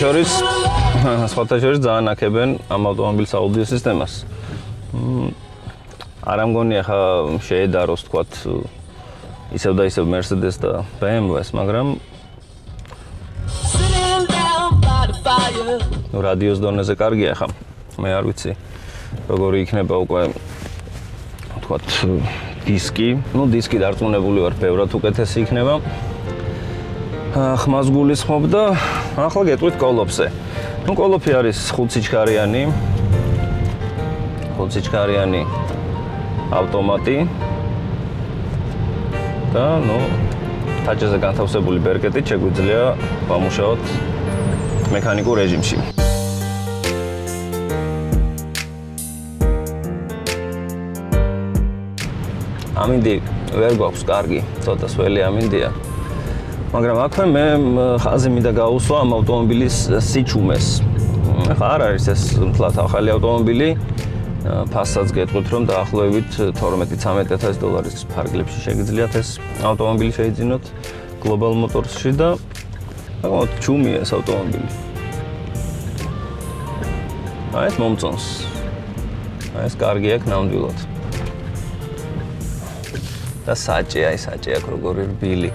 სხვათა შორის ძალიან აქებენ ამ ავტომობილის აუდიო სისტემას. არ ამგონია ხა შეედაროს თქვათ ისევ და ისევ Mercedes და BMW-ს, მაგრამ რადიოს დონეზე კარგია ხა. მე არ ვიცი როგორი იქნება უკვე თქვათ დისკი. დისკი დარწმუნებული ვარ, ბევრად უკეთესი იქნება. ხმას გულისხმობ და ახლა გეტყვით კოლოფზე. კოლოფი არის 5 სიჩქარიანი ავტომატი და ტაჩაზე განთავსებული ბერკეტით შეგვიძლია ვამუშაოთ მექანიკურ რეჟიმში. ამინდი ვერ გვაქვს კარგი, ცოტა სველი ამინდია. მაგრამ აქვე მე ხაზი მინდა გაუსვა ამ ავტომობილის სიჩუმეს. ახლა არ არის ეს მთლად ახალი ავტომობილი. ფასადს გეტყვით რომ დაახლოებით 12-13 დოლარის ფარგლებში შეგიძლიათ ეს ავტომობილი შეიძინოთ Global Motors-ში და ჩუმია ეს ავტომობილი. ეს მომწონს. ეს კარგი აქვს ნამდვილად. და საჭე აქვს როგორი რბილი.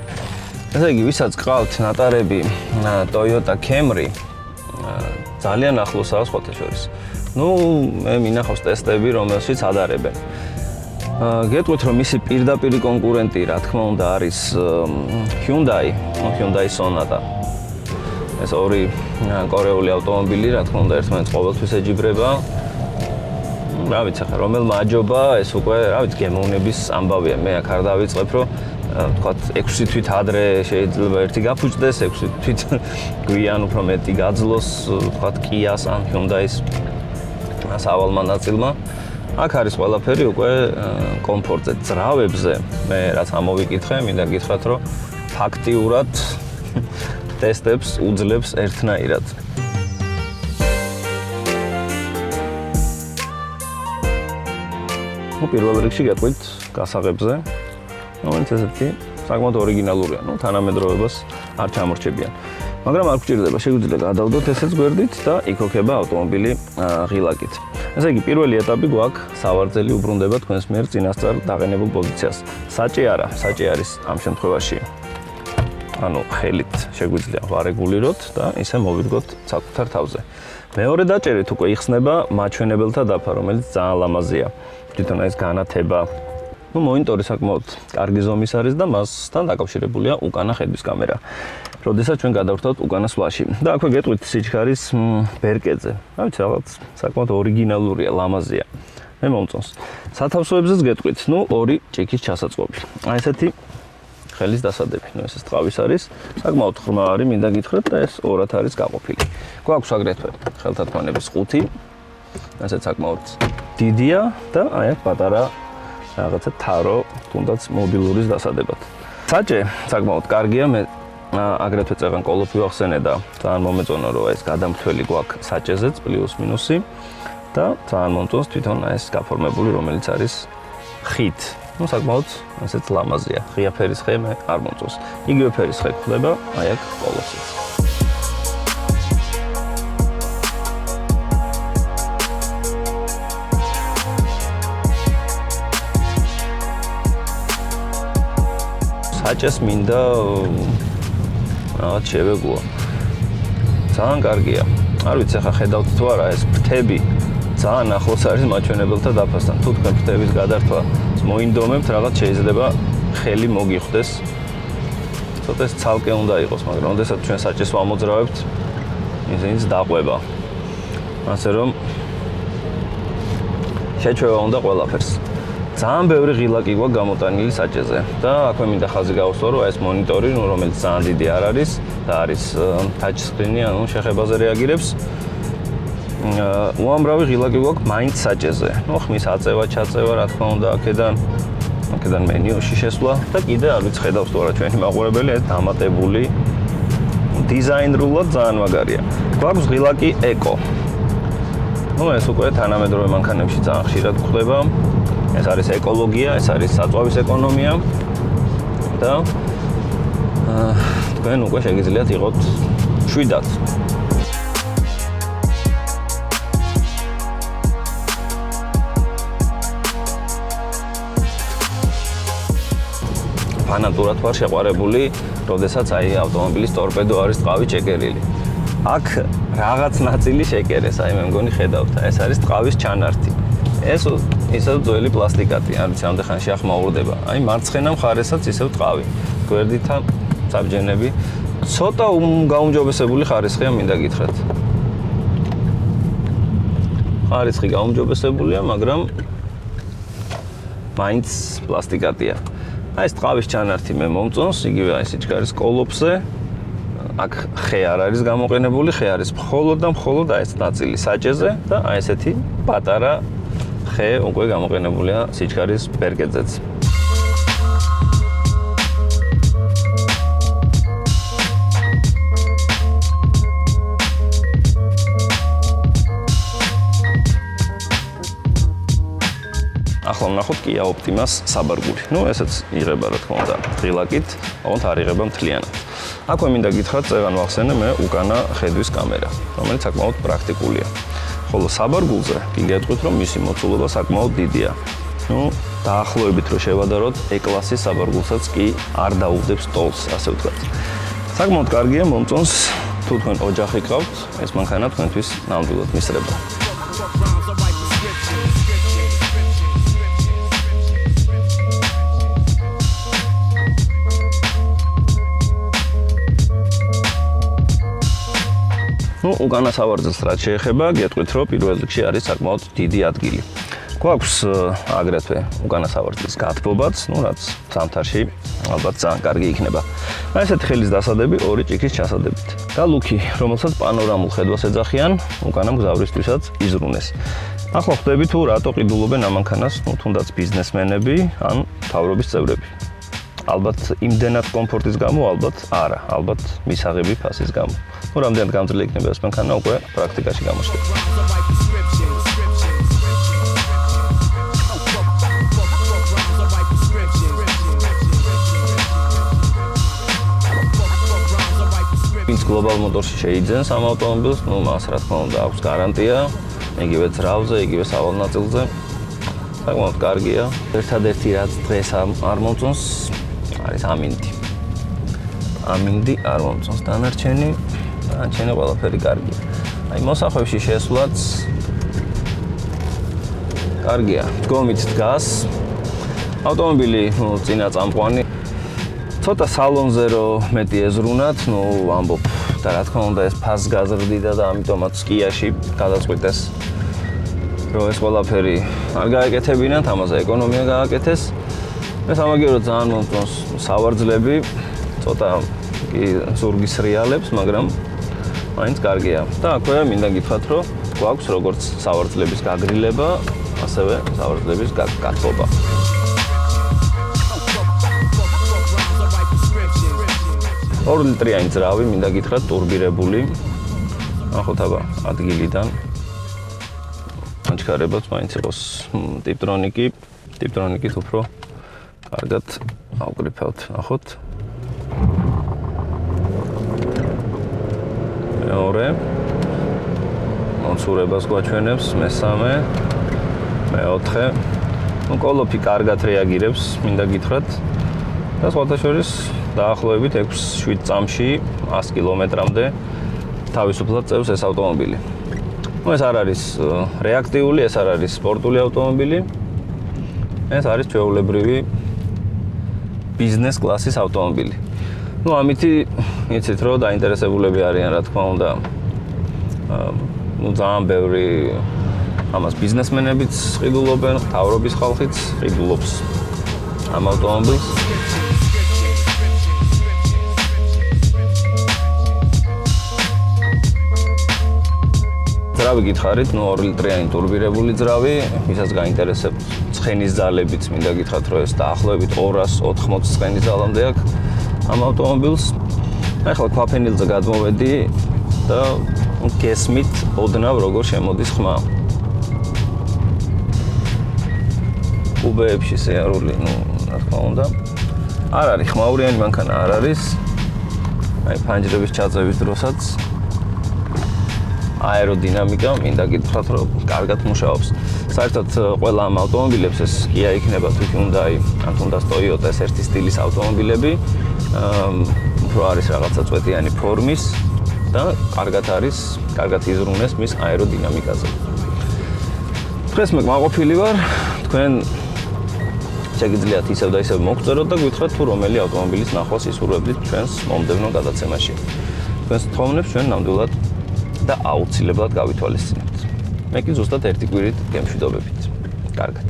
ესე იგი, ვისაც ყავთ ნატარები Toyota Camry, ძალიან ახლოსაა სხვათა შორის. მე მინახავს ტესტები, რომელშიც ადარებენ. გეტყვით, რომ მისი პირდაპირი კონკურენტი, რა თქმა უნდა, არის Hyundai Sonata. ეს ორი კორეული ავტომობილი, რა თქმა უნდა, ერთმანეთს ყოველთვის ეჯიბრება. რა ვიცი, ხა რომელმა აჯობა, ეს უკვე, რა ვიცი, გემოვნების ამბავია. მე აქ არ დავიწყებ, რომ თქვათ 6 თვით ადრე შეიძლება ერთი გაფუჭდეს, 6 თვით გვიან უფრო მეტი გაძლოს, თქვათ Kia-ს ან Hyundai-ს სავალმა ნაწილმა. აქ არის ყველაფერი უკვე კომფორტზე, ძრავებზე. მე რაც ამოვიკითხე, მინდა გითხრათ, რომ ფაქტიურად ტესტებს უძლებს ერთნაირად. პირველ რიგში გეტყვით გასაღებზე, რომელიც ესეთი საკმაოდ ორიგინალურია, თანამედროვეობას არ ჩამორჩებიან. მაგრამ არ გვჭირდება, შეგვიძლია გადავდოთ ესეც გვერდით და იქოქება ავტომობილი ღილაკით. ესე იგი, პირველი ეტაპი გვაქვს, სავარძელი უბრუნდება თქვენს მიერ წინასწარ დაყენებულ პოზიციას. საჭე არა, საჭე არის ამ შემთხვევაში. ხელით შეგვიძლია ვარეგულიროთ და ისე მოვიდგოთ საკუთარ თავზე. მეორე დაჭერით უკვე იხსნება მაჩვენებელთა დაფა, რომელიც ძალიან ლამაზია. თვითონ ეს განათება, მონიტორი საკმაოდ კარგი ზომის არის და მასთან დაკავშირებულია უკანა ხედვის კამერა. როდესაც ჩვენ გადავრთავთ უკანა სვლაში. და აქვე გეტყვით სიჩქარის ბერკეტზე. რა ვიცი, რაღაც საკმაოდ ორიგინალურია, ლამაზია. მე მომწონს. სათავსოებზეც გეტყვით, ორი ჭიქის ჩასაწყობი. ესეთი ხელის დასადები. ეს ტყავის არის, საკმაოდ ღრმა არის, მინდა გითხრათ და ეს ორად არის გაყოფილი. გვაქვს აგრეთვე ხელთათმანების ყუთი. ასეც საკმაოდ დიდია და აქ პატარა რაღაცა თარო, თუნდაც მობილურის დასადებად. საჭე საკმაოდ კარგია, მე აგრეთვე წეღან კოლოფი ვახსენე და ძალიან მომეწონა, რომ ეს გადამთვლელი გვაქვს საჭეზეც პლუს მინუსი და ძალიან მომწონს თვითონ ეს გაფორმებული, რომელიც არის ხით. საკმაოდ ესეც ლამაზია. ღია ფერის ხე მე არ მომწონს. იგივე ფერის ხე გვხვდება აქ კოლოფშიც. საჭეს მინდა რაღაც შევეგუა. ძალიან კარგია. არ ვიცი, ახლა ხედავთ თუ არა, ეს ფრთები ძალიან ახლოს არის მაჩვენებელთა დაფასთან. თუ თქვენ ფრთების გადართვა მოინდომებთ, რაღაც შეიძლება ხელი მოგიხვდეს. ცოტა ეს ცალკე უნდა იყოს, მაგრამ ოდესაც ჩვენ საჭეს ვამოძრავებთ, ისინიც დაყვება. ასე რომ შეჩვევა უნდა ყველაფერს. ძალიან ბევრი ღილაკი გვაქვს გამოტანილი საჭეზე და აქვე მინდა ხაზი გაუსვა, რომ ეს მონიტორი, რომელიც ძალიან დიდი არ არის და არის touch screen-ი, შეხებაზე რეაგირებს. უამრავი ღილაკი გვაქვს მაინც საჭეზე. ხმის აწევა, ჩაწევა, რა თქმა უნდა, აქედან მენიუში შესვლა და კიდე არ ვიცი ხედავს თუ არა ჩვენი მაყურებელი, ეს დამატებული დიზაინრულად ძალიან მაგარია. გვაქვს ღილაკი ეკო. ეს უკვე თანამედროვე მანქანებში ძალიან ხშირად გვხვდება. ეს არის ეკოლოგია, ეს არის საწვავის ეკონომია და თქვენ უკვე შეგიძლიათ იყოთ შვიდად. ფანატურად ვარ შეყვარებული, როდესაც აი ავტომობილის ტორპედო არის ტყავი ჩეკერილი. აქ რაღაც ნაწილი შეკერეს, აი მე მგონი ხედავთ, ეს არის ტყავის ჩანართი. ეს ისევ ძველი პლასტიკატი, არ ვიცი, ამდენ ხანში ახმაურდება. აი მარცხენა მხარესაც ისევ ტყავი. გვერდითა საბჯენები. ცოტა გაუმჯობესებული ხარისხია, მინდა გითხრათ. ხარისხი გაუმჯობესებულია, მაგრამ მაინც პლასტიკატია. აი ეს ტყავის ჩანართი მე მომწონს, იგივე აი სიჩქარის კოლოფზე. აქ ხე არ არის გამოყენებული, ხე არის მხოლოდ და მხოლოდ აი ეს ნაწილი საჭეზე და აი ესეთი პატარა ხე უკვე გამოყენებულია სიჩქარის ბერკეტზეც. ახლა ვნახოთ Kia Optima-ს საბარგული. ნუ ესეც იღება რა თქმა უნდა ღილაკით, ოღონდ არ იღება მთლიანად. აქვე მინდა გითხრათ, წეგან ვახსენე მე უკანა ხედვის კამერა, რომელიც საკმაოდ პრაქტიკულია. ხოლო საბარგულზე კი გეტყვით, რომ მისი მოცულობა საკმაოდ დიდია. ნუ დაახლოებით რო შევადაროთ, E-კლასის საბარგულსაც კი არ დაუგდებს ტოლს, ასე ვთქვათ. საკმაოდ კარგია, მომწონს, თუ თქვენ ოჯახი გყავთ, ეს მანქანა თქვენთვის ნამდვილად მისრება. ნუ უკანა სავარძელს რაც შეეხება, გეტყვით, რომ პირველ რიგში არის საკმაოდ დიდი ადგილი. გვაქვს აგრეთვე უკანა სავარძლის გათბობაც, ნუ რაც ზამთარში ალბათ ძალიან კარგი იქნება. აი ესეთი ხელის დასადები ორი ჭიქის ჩასადებით. და ლუკი, რომელსაც პანორამულ ხედვას ეძახიან, უკანა მგზავრისთვისაც იზრუნეს. ახლა ხვდები თუ რატო ყიდულობენ ამ მანქანას, ნუ თუნდაც ბიზნესმენები ან მთავრობის წევრები. ალბათ იმდენად კომფორტის გამო, ალბათ არა, ალბათ მისაღები ფასის გამო. ნუ რამდენად გამძლე იქნება ეს მანქანა უკვე პრაქტიკაში გამოჩნდება. ვინც Global Motors-ში შეიძენს ამ ავტომობილს, ნუ მას რა თქმა უნდა აქვს გარანტია, იგივე ძრავზე, იგივე სავალ ნაწილზე. საკმაოდ კარგია. ერთადერთი რაც დღეს არ მომწონს, არის ამინდი. ამინდი არ მომწონს, დანარჩენი ყველაფერი კარგია. აი მოსახვევში შესვლაც კარგია. დგომით დგას. ავტომობილი წინა წამყვანი. ცოტა სალონზე რო მეტი ეზრუნათ, ნუ ამბობ და რა თქმა უნდა ეს ფასს გაზრდიდა და ამიტომაც Kia-ში გადაწყვიტეს რომ ეს ყველაფერი არ გააკეთებინათ, ამაზე ეკონომია გააკეთეს. მე სამაგიეროდ ძალიან მომწონს სავარძლები, ცოტა კი ზურგის რეალებს, მაგრამ მაინც კარგია. და აქვე მინდა გითხრათ, რომ გვაქვს როგორც სავარძლების გაგრილება, ასევე სავარძლების გათბობა. ორი ლიტრიანი ძრავი, მინდა გითხრათ, ტურბირებული. ნახოთ აბა ადგილიდან აჩქარებაც მაინც იყოს ტიპტრონიკით უფრო კარგად ავკრიფავთ, ნახოთ. მეორე მოცურებას გვაჩვენებს, მესამე, მეოთხე. ნუ კოლოფი კარგად რეაგირებს, მინდა გითხრათ. და სხვათა შორის დაახლოებით 6-7 წამში 100 კილომეტრამდე თავისუფლად წევს ეს ავტომობილი. ეს არ არის რეაქტიული, ეს არ არის სპორტული ავტომობილი. ეს არის ჩვეულებრივი ბიზნეს კლასის ავტომობილი. ნუ ამითი იცით რომ დაინტერესებულები არიან, რა თქმა უნდა. ნუ ძალიან ბევრი ამას ბიზნესმენებიც ყიდულობენ, მთავრობის ხალხიც ყიდულობს ამ ავტომობილს. ძრავი გითხარით, ნუ 2 ლიტრიანი ტურბირებული ძრავი, ვისაც გაინტერესებთ ცხენის ძალებით, მინდა გითხრათ, რომ ეს დაახლოებით 280 ცხენის ძალამდე აქვს ამ ავტომობილს. ახლა ქვაფენილზე გადმოვედი და გესმით ოდნავ როგორ შემოდის ხმა. უბეებში სიარული, ნუ რა თქმა უნდა. არ არის ხმაურიანი მანქანა, არ არის. აი ფანჯრების ჩაწევის დროსაც აეროდინამიკა, მინდა გითხრათ, რომ კარგად მუშაობს. საერთოდ ყველა ამ ავტომობილებს ეს Kia იქნება თუ Hyundai, ან თუნდაც Toyota ეს ერთი სტილის ავტომობილები, უფრო არის რაღაცა წვეტიანი ფორმის და კარგად იზრუნეს მის აეროდინამიკაზე. დღეს მე მაყოფილი ვარ, თქვენ შეგიძლიათ ისევ და ისევ მოგწეროთ და გითხრათ თუ რომელი ავტომობილის ნახვას ისურვებდით ჩვენს მომდევნო გადაცემაში. თქვენს თხოვნებს ჩვენ ნამდვილად და აუცილებლად გავითვალისწინებთ. მე კი ზუსტად ერთი კვირით გემშვიდობებით. კარგად.